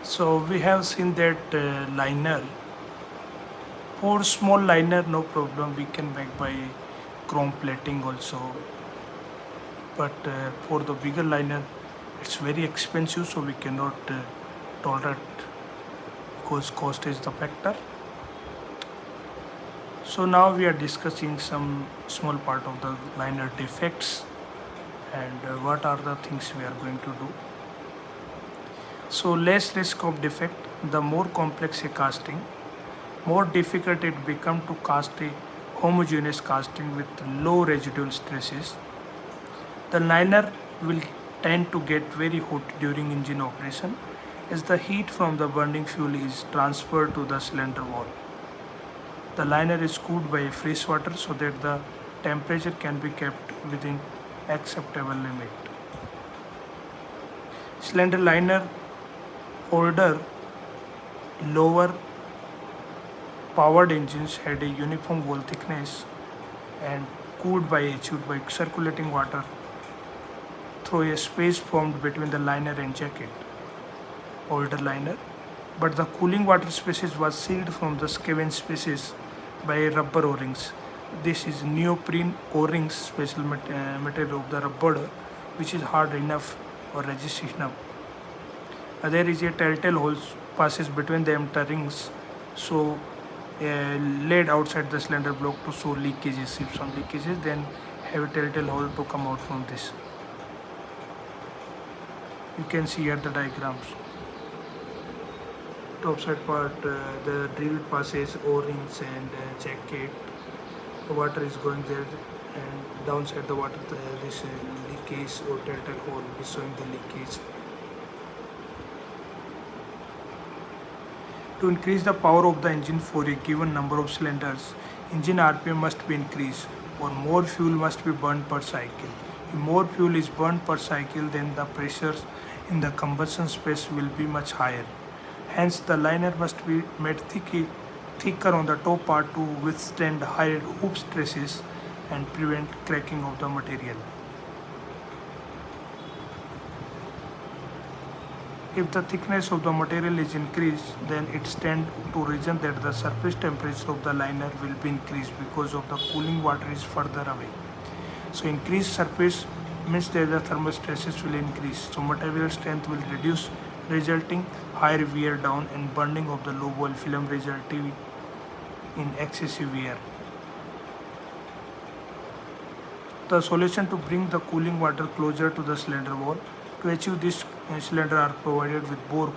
So we have seen that liner. For small liner, no problem. We can make by chrome plating also. But for the bigger liner, it's very expensive, so we cannot tolerate because cost is the factor. So now we are discussing some small part of the liner defects and what are the things we are going to do. So less risk of defect, the more complex a casting, more difficult it becomes to cast a homogeneous casting with low residual stresses. The liner will tend to get very hot during engine operation as the heat from the burning fuel is transferred to the cylinder wall. The liner is cooled by fresh water so that the temperature can be kept within acceptable limit. Cylinder liner, older, lower powered engines had a uniform wall thickness and cooled by achieved by circulating water through a space formed between the liner and jacket. Older liner, but the cooling water spaces was sealed from the scavenge spaces by rubber O-rings. This is neoprene O-rings, special material of the rubber, which is hard enough or resist enough. There is a telltale hole passes between the emitter rings, so laid outside the cylinder block to show leakages. If some leakages, then have a telltale hole to come out from this. You can see here the diagrams. Top side part, the drill passes O-rings and jacket. The water is going there, and downside the water, this leakage or telltale hole is showing the leakage. To increase the power of the engine for a given number of cylinders, engine RPM must be increased or more fuel must be burned per cycle. If more fuel is burned per cycle, then the pressures in the combustion space will be much higher. Hence, the liner must be made thicker on the top part to withstand higher hoop stresses and prevent cracking of the material. If the thickness of the material is increased, then it stands to reason that the surface temperature of the liner will be increased because of the cooling water is further away. So increased surface means that the thermal stresses will increase. So material strength will reduce, resulting higher wear down and burning of the low wall film, resulting in excessive wear. The solution to bring the cooling water closer to the cylinder wall. To achieve this, cylinder are provided with bore